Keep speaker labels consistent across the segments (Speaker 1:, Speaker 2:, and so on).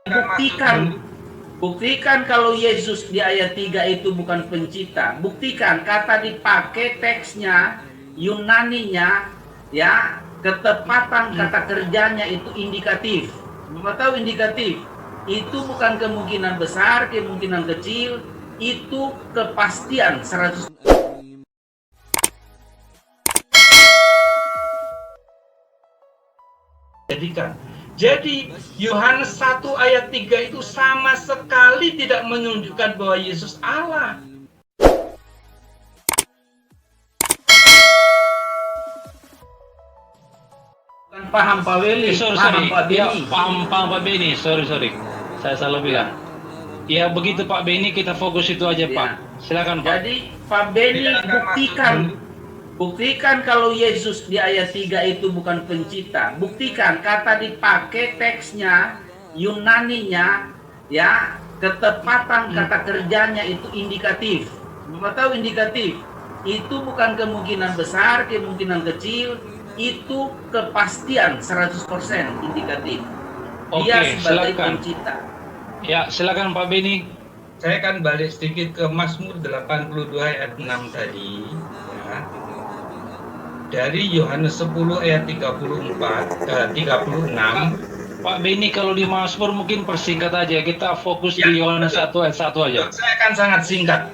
Speaker 1: Buktikan. Buktikan kalau Yesus di ayat 3 itu bukan pencipta. Buktikan kata dipakai teksnya, Yunaninya, ya, ketepatan kata kerjanya itu indikatif. Bapak tahu indikatif? Itu bukan kemungkinan besar, kemungkinan kecil, itu kepastian 100%.
Speaker 2: Jadikan. Jadi Yohanes 1 ayat 3 itu sama sekali tidak menunjukkan bahwa Yesus Allah.
Speaker 1: Paham Pak Weli, paham Pak Beni.
Speaker 3: Ya, paham Pak Beni, sorry. Saya salah bilang. Ya begitu Pak Beni, kita fokus itu aja
Speaker 1: Ya.
Speaker 3: Pak. Silakan Pak.
Speaker 1: Jadi Pak Beni buktikan kalau Yesus di ayat 3 itu bukan pencipta. Buktikan kata dipakai teksnya, Yunaninya, ya, ketepatan kata kerjanya itu indikatif. Bapak tahu indikatif? Itu bukan kemungkinan besar, kemungkinan kecil, itu kepastian 100% indikatif. Dia
Speaker 3: Oke,
Speaker 1: sebagai
Speaker 3: silakan.
Speaker 1: pencipta.
Speaker 3: Ya, silakan Pak Beni.
Speaker 2: Saya akan balik sedikit ke Mazmur 82 ayat 6 tadi, ya. Dari Yohanes 10 ayat 36.
Speaker 3: Pak Beni, kalau di Mazmur mungkin persingkat aja. Kita fokus
Speaker 2: Ya,
Speaker 3: di Yohanes 1 ayat 1 aja.
Speaker 2: Saya akan sangat singkat.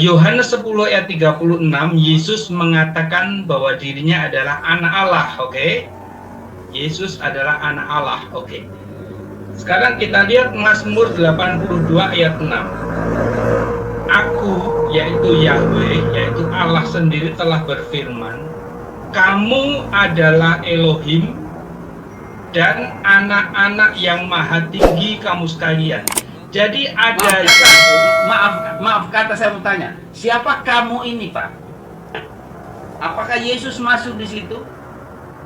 Speaker 2: Yohanes 10 ayat 36, Yesus mengatakan bahwa dirinya adalah anak Allah, oke? Yesus adalah anak Allah, oke. Sekarang kita lihat Mazmur 82 ayat 6. Aku, yaitu Yahweh, yaitu Allah sendiri telah berfirman, kamu adalah Elohim dan anak-anak yang maha tinggi kamu sekalian. Jadi ada
Speaker 1: Maaf kata saya mau tanya, siapa kamu ini Pak? Apakah Yesus masuk di situ?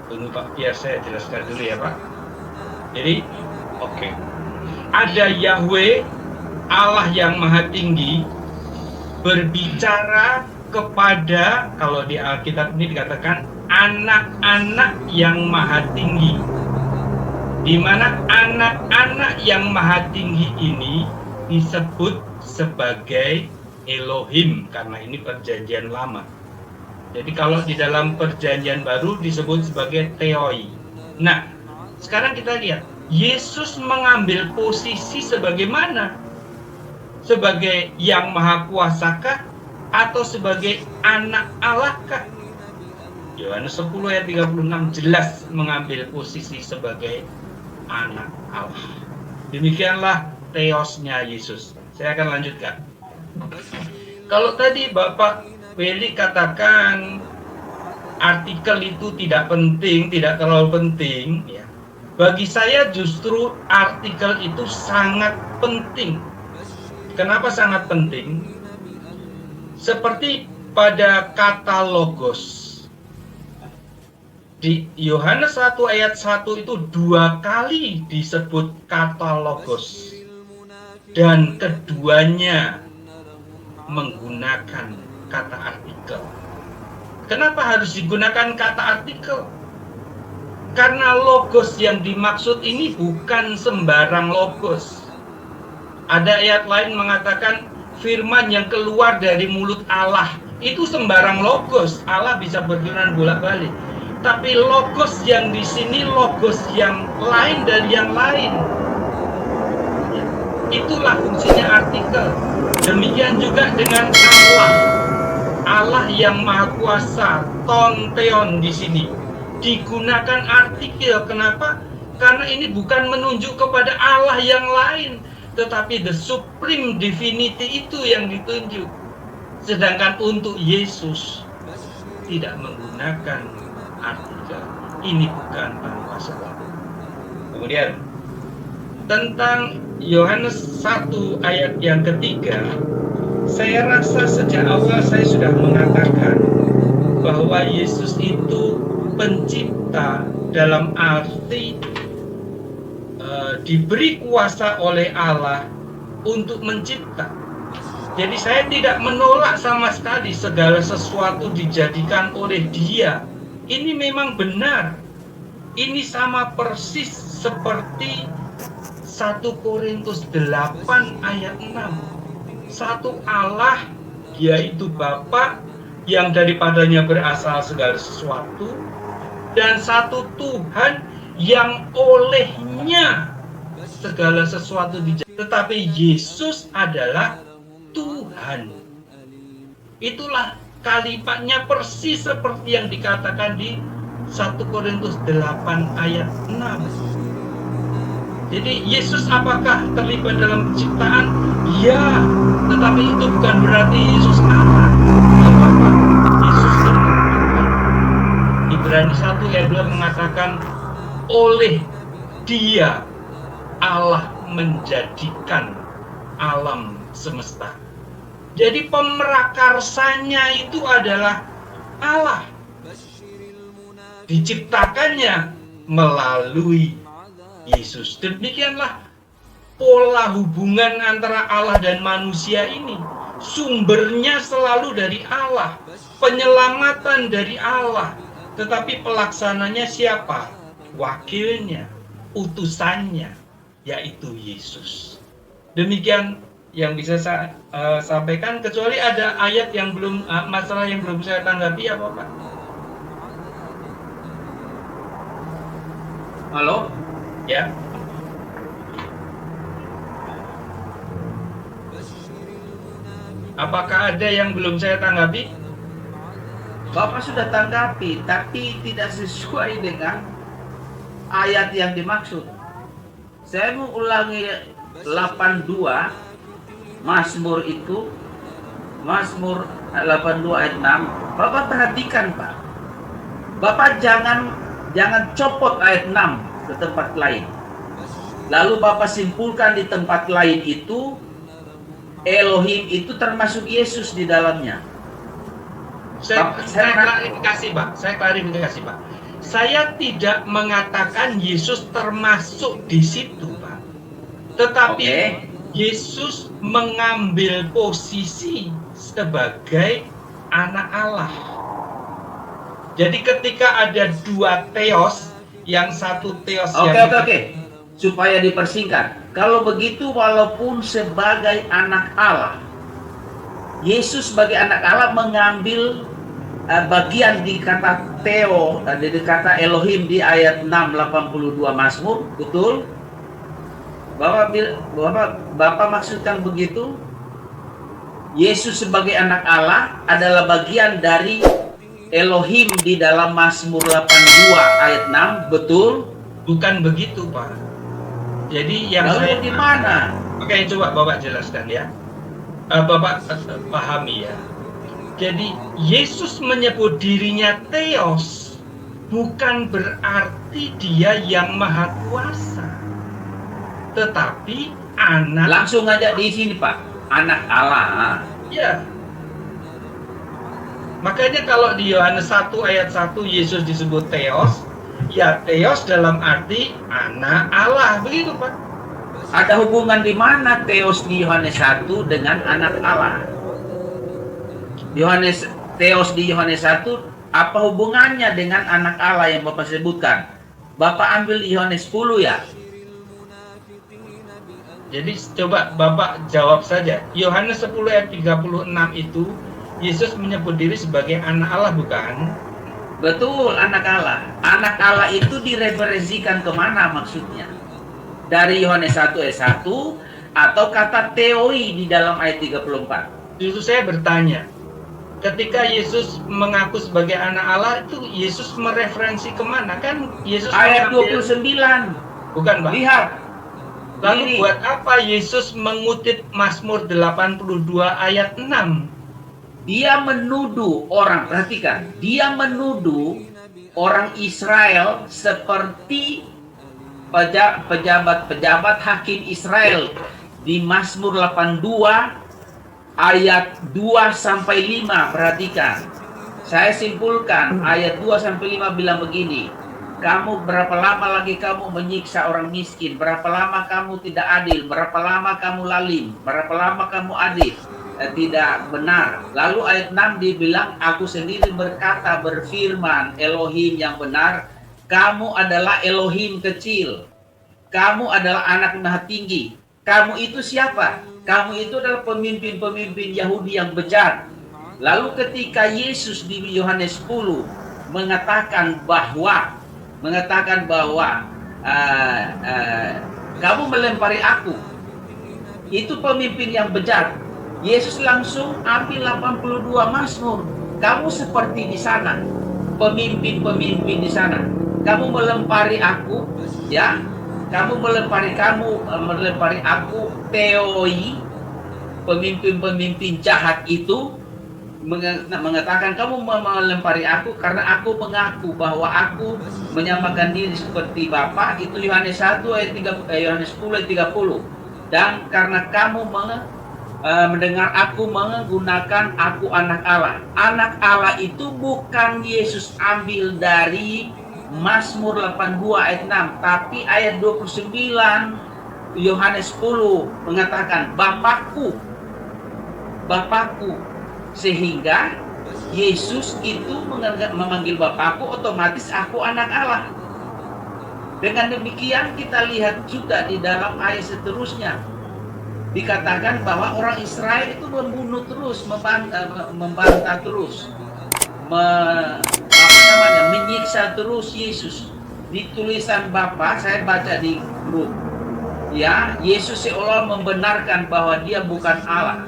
Speaker 2: Tunggu Pak, biar saya jelaskan dulu ya Pak. Jadi, oke. Ada Yahweh, Allah yang maha tinggi, berbicara kepada, kalau di Alkitab ini dikatakan, anak-anak yang maha tinggi. Di mana anak-anak yang maha tinggi ini disebut sebagai Elohim, karena ini perjanjian lama. Jadi kalau di dalam perjanjian baru disebut sebagai Theoi. Nah, sekarang kita lihat, Yesus mengambil posisi sebagai mana? Sebagai yang maha kuasakah? Atau sebagai anak Allah kah? Yohanes 10 ayat 36 jelas mengambil posisi sebagai anak Allah. Demikianlah teosnya Yesus. Saya akan lanjutkan. Kalau tadi Bapak Weli katakan artikel itu tidak penting, tidak terlalu penting, ya. Bagi saya justru artikel itu sangat penting. Kenapa sangat penting? Seperti pada kata logos. Di Yohanes 1 ayat 1 itu 2 kali disebut kata logos. Dan keduanya menggunakan kata artikel. Kenapa harus digunakan kata artikel? Karena logos yang dimaksud ini bukan sembarang logos. Ada ayat lain mengatakan firman yang keluar dari mulut Allah. Itu sembarang logos. Allah bisa berfirman bolak-balik. Tapi logos yang di sini logos yang lain dari yang lain. Itulah fungsinya artikel. Demikian juga dengan Allah. Allah yang maha kuasa, tonteon di sini digunakan artikel. Kenapa? Karena ini bukan menunjuk kepada Allah yang lain, tetapi the supreme divinity itu yang ditunjuk. Sedangkan untuk Yesus tidak menggunakan artikel. Ini bukan tanpa sebab. Kemudian tentang Yohanes 1 ayat yang ketiga, saya rasa sejak awal saya sudah mengatakan bahwa Yesus itu pencipta dalam arti diberi kuasa oleh Allah untuk mencipta. Jadi saya tidak menolak sama sekali segala sesuatu dijadikan oleh Dia. Ini memang benar. Ini sama persis seperti 1 Korintus 8 ayat 6. Satu Allah, yaitu Bapa, yang daripadanya berasal segala sesuatu, dan satu Tuhan yang olehnya segala sesuatu dijadikan. Tetapi Yesus adalah Tuhan. Itulah kalimatnya persis seperti yang dikatakan di 1 Korintus 8 ayat 6. Jadi Yesus apakah terlibat dalam penciptaan? Ya, tetapi itu bukan berarti Yesus Allah. Apa? Yesus terlibat. Ibrani 1 ayat 2 mengatakan, oleh Dia Allah menjadikan alam semesta. Jadi pemerakarsanya itu adalah Allah. Diciptakannya melalui Yesus. Demikianlah pola hubungan antara Allah dan manusia ini. Sumbernya selalu dari Allah. Penyelamatan dari Allah. Tetapi pelaksananya siapa? Wakilnya, utusannya, yaitu Yesus. Demikian yang bisa saya sampaikan, kecuali ada ayat yang belum, masalah yang belum saya tanggapi apa Pak?
Speaker 1: Halo?
Speaker 2: Ya. Apakah ada yang belum saya tanggapi?
Speaker 1: Bapak sudah tanggapi, tapi tidak sesuai dengan ayat yang dimaksud. Saya mau ulangi 82 Mazmur itu, Mazmur 82 ayat 6. Bapak perhatikan Pak. Bapak jangan copot ayat 6 ke tempat lain. Lalu Bapak simpulkan di tempat lain itu Elohim itu termasuk Yesus di dalamnya.
Speaker 2: Saya klarifikasi Pak. Saya tidak mengatakan Yesus termasuk di situ Pak. Tetapi Yesus mengambil posisi sebagai anak Allah. Jadi ketika ada dua theos, yang satu theos
Speaker 1: Oke. Supaya dipersingkat. Kalau begitu walaupun sebagai anak Allah, Yesus sebagai anak Allah mengambil bagian di kata Theo, di kata Elohim di ayat 682 Mazmur, betul? Bapak maksudkan begitu? Yesus sebagai anak Allah adalah bagian dari Elohim di dalam Mazmur 82 ayat 6, betul?
Speaker 2: Bukan begitu, Pak. Jadi yang
Speaker 1: lalu
Speaker 2: saya
Speaker 1: di mana?
Speaker 2: Oke, coba Bapak jelaskan ya. Bapak pahami ya. Jadi Yesus menyebut dirinya Theos bukan berarti dia yang maha kuasa, tetapi anak.
Speaker 1: Langsung aja di sini Pak, anak Allah.
Speaker 2: Ya. Makanya kalau di Yohanes 1 ayat 1 Yesus disebut Theos, ya Theos dalam arti anak Allah, begitu Pak.
Speaker 1: Ada hubungan di mana Theos di Yohanes 1 dengan anak Allah? Theos di Yohanes 1 apa hubungannya dengan anak Allah yang Bapak sebutkan? Bapak ambil Yohanes 10 ya?
Speaker 2: Jadi coba Bapak jawab saja. Yohanes 10 ayat 36 itu Yesus menyebut diri sebagai anak Allah, bukan?
Speaker 1: Betul, anak Allah. Anak Allah itu direferensikan kemana maksudnya? Dari Yohanes 1 ayat 1 atau kata Theoi di dalam ayat 34?
Speaker 2: Justru saya bertanya, ketika Yesus mengaku sebagai anak Allah itu Yesus mereferensi kemana? Kan Yesus
Speaker 1: ayat
Speaker 2: mengambil...
Speaker 1: 29.
Speaker 2: Bukan Pak.
Speaker 1: Lihat.
Speaker 2: Lalu
Speaker 1: Ini.
Speaker 2: buat apa Yesus mengutip Mazmur 82 ayat 6?
Speaker 1: Dia menuduh orang, perhatikan, dia menuduh orang Israel seperti pejabat hakim Israel di Mazmur 82 ayat 2 sampai 5. Perhatikan. Saya simpulkan ayat 2 sampai 5 bilang begini. Kamu berapa lama lagi kamu menyiksa orang miskin? Berapa lama kamu tidak adil? Berapa lama kamu lalim? Berapa lama kamu adil? Tidak benar. Lalu ayat 6 dibilang, aku sendiri berkata, berfirman, Elohim yang benar, kamu adalah Elohim kecil. kamu adalah anak Maha Tinggi. Kamu itu siapa? Kamu itu adalah pemimpin-pemimpin Yahudi yang bejat. Lalu ketika Yesus di Yohanes 10 mengatakan bahwa kamu melempari aku, itu pemimpin yang bejat. Yesus langsung ambil 82 Mazmur. Kamu seperti di sana, pemimpin-pemimpin di sana. Kamu melempari aku, ya. Kamu melempari aku, teoi, pemimpin-pemimpin jahat itu mengatakan kamu melempari aku karena aku mengaku bahwa aku menyamakan diri seperti Bapa. Itu Yohanes 1 ayat 3, Yohanes 10 ayat 30. Dan karena kamu mendengar aku menggunakan aku anak Allah. Anak Allah itu bukan Yesus ambil dari Mazmur 82 ayat 6, tapi ayat 29 Yohanes 10 mengatakan Bapakku. Sehingga Yesus itu memanggil Bapakku, otomatis aku anak Allah. Dengan demikian kita lihat juga di dalam ayat seterusnya dikatakan bahwa orang Israel itu membunuh terus, membantah terus, menyiksa terus Yesus. Di tulisan Bapak saya baca di grup, ya, Yesus seolah membenarkan bahwa dia bukan Allah.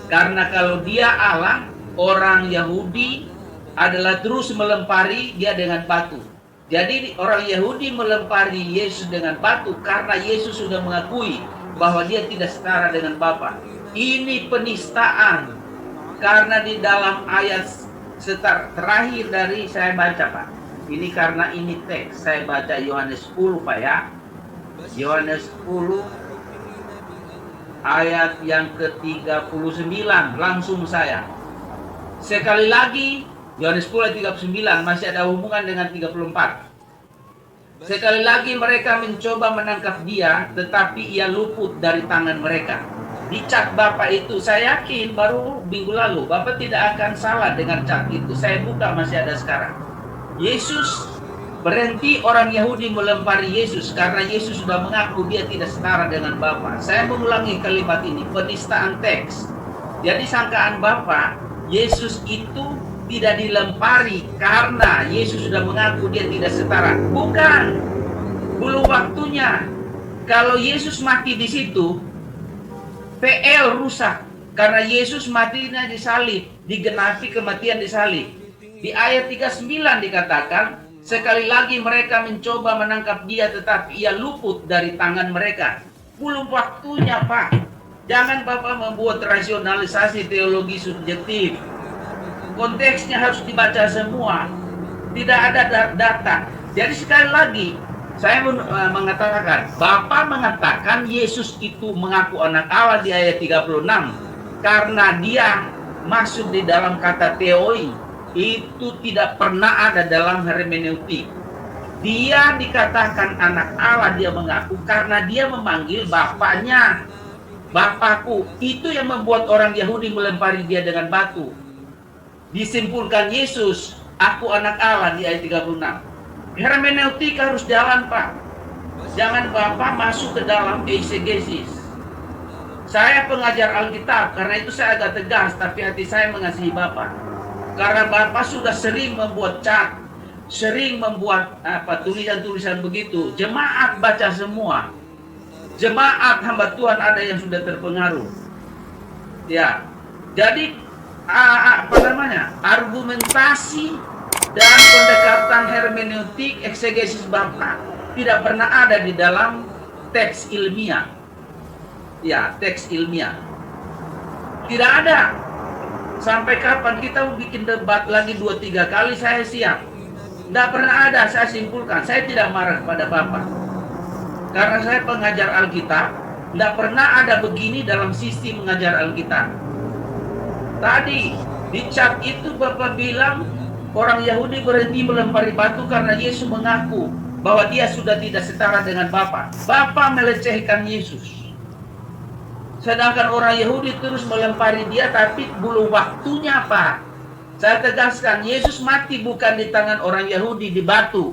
Speaker 1: Karena kalau dia Allah, orang Yahudi adalah terus melempari dia dengan batu. Jadi orang Yahudi melempari Yesus dengan batu karena Yesus sudah mengakui bahwa dia tidak setara dengan Bapa. Ini penistaan. Karena di dalam ayat terakhir dari saya baca, Pak. Ini karena ini teks. Saya baca Yohanes 10, Pak, ya. Yohanes 10 ayat yang ke-39, langsung saya. Sekali lagi, Yohanes 10 ayat 39, masih ada hubungan dengan 34. Sekali lagi mereka mencoba menangkap dia, tetapi ia luput dari tangan mereka. Di cat Bapak itu, saya yakin baru minggu lalu, Bapak tidak akan salah dengan cat itu. Saya buka, masih ada sekarang. Yesus berhenti orang Yahudi melempari Yesus karena Yesus sudah mengaku dia tidak setara dengan Bapa. Saya mengulangi kalimat ini, penistaan teks. Jadi sangkaan Bapa, Yesus itu tidak dilempari karena Yesus sudah mengaku dia tidak setara. Bukan, belum waktunya. Kalau Yesus mati di situ, PL rusak karena Yesus matinya disalib, digenapi kematian disalib. Di ayat 39 dikatakan, sekali lagi mereka mencoba menangkap dia, tetapi ia luput dari tangan mereka. Belum waktunya, Pak. Jangan Bapak membuat rasionalisasi teologi subjektif. Konteksnya harus dibaca semua. Tidak ada data. Jadi sekali lagi, saya mengatakan, Bapak mengatakan Yesus itu mengaku anak Allah di ayat 36. Karena dia masuk di dalam kata theoi. Itu tidak pernah ada dalam hermeneutik. Dia dikatakan anak Allah, dia mengaku karena dia memanggil bapaknya. Bapakku, itu yang membuat orang Yahudi melempari dia dengan batu. Disimpulkan Yesus, aku anak Allah di ayat 36. Hermeneutik harus jalan, Pak. Jangan Bapak masuk ke dalam eisegesis. Saya pengajar Alkitab, karena itu saya agak tegas, tapi hati saya mengasihi Bapak. Karena Bapak sudah sering membuat cat, sering membuat tulisan-tulisan begitu. Jemaat baca semua. Jemaat hamba Tuhan ada yang sudah terpengaruh. Ya, jadi argumentasi dan pendekatan hermeneutik eksegesis Bapak tidak pernah ada di dalam teks ilmiah. Ya, teks ilmiah. Tidak ada. Sampai kapan kita mau bikin debat lagi 2-3 kali, saya siap. Tidak pernah ada, saya simpulkan. Saya tidak marah kepada Bapak. Karena saya pengajar Alkitab, tidak pernah ada begini dalam sistem mengajar Alkitab. Tadi, di chat itu Bapak bilang, orang Yahudi berhenti melempari batu karena Yesus mengaku bahwa dia sudah tidak setara dengan Bapa. Bapa melecehkan Yesus. Sedangkan orang Yahudi terus melempari dia, tapi belum waktunya, Pak. Saya tegaskan, Yesus mati bukan di tangan orang Yahudi di batu.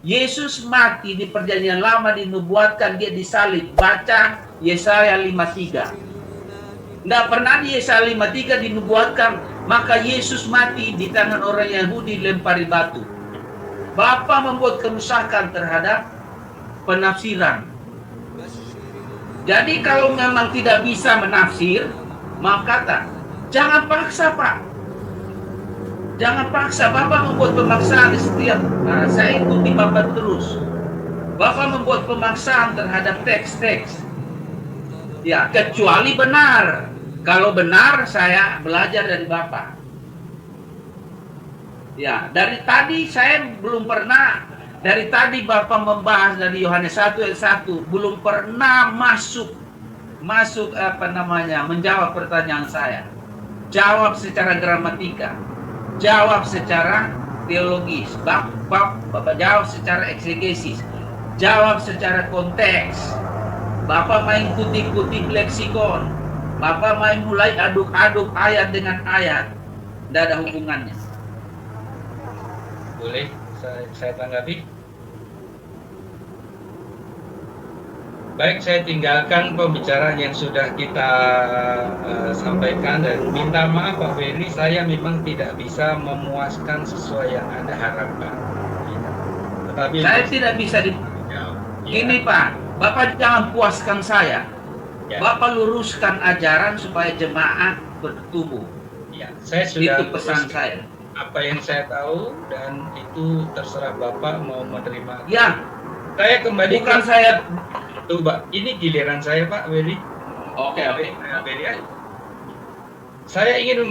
Speaker 1: Yesus mati di perjanjian lama dinubuatkan dia disalib. Baca Yesaya 53. Nggak pernah di Yesaya 53 dinubuatkan maka Yesus mati di tangan orang Yahudi lempari batu. Bapa membuat kerusakan terhadap penafsiran. Jadi kalau memang tidak bisa menafsir, maaf kata, jangan paksa Pak. Jangan paksa, Bapak membuat pemaksaan di setiap, saya ikuti Bapak terus. Bapak membuat pemaksaan terhadap teks-teks. Ya, kecuali benar. Kalau benar, saya belajar dari Bapak. Ya, dari tadi saya belum pernah, dari tadi Bapak membahas dari Yohanes 1 ayat 1, belum pernah masuk menjawab pertanyaan saya. Jawab secara gramatika. Jawab secara teologis, Bapak jawab secara eksegesis, jawab secara konteks. Bapak main kutip-kutip leksikon, Bapak main mulai aduk-aduk ayat dengan ayat, tidak ada hubungannya.
Speaker 2: Boleh saya tanggapi? Baik, saya tinggalkan pembicaraan yang sudah kita sampaikan dan minta maaf Pak Beni, saya memang tidak bisa memuaskan sesuai yang Anda harapkan. Tetapi
Speaker 1: Saya tidak bisa Ini Pak, Bapak jangan puaskan saya.
Speaker 2: Ya.
Speaker 1: Bapak luruskan ajaran supaya jemaat bertumbuh.
Speaker 2: Ya, saya sudah
Speaker 1: Itu pesan saya.
Speaker 2: Apa yang saya tahu dan itu terserah Bapak mau menerima.
Speaker 1: Ya,
Speaker 2: Saya kembali
Speaker 1: bukan saya.
Speaker 2: Tuh, Pak, ini giliran saya, Pak Beni.
Speaker 1: Oke.
Speaker 2: Saya ingin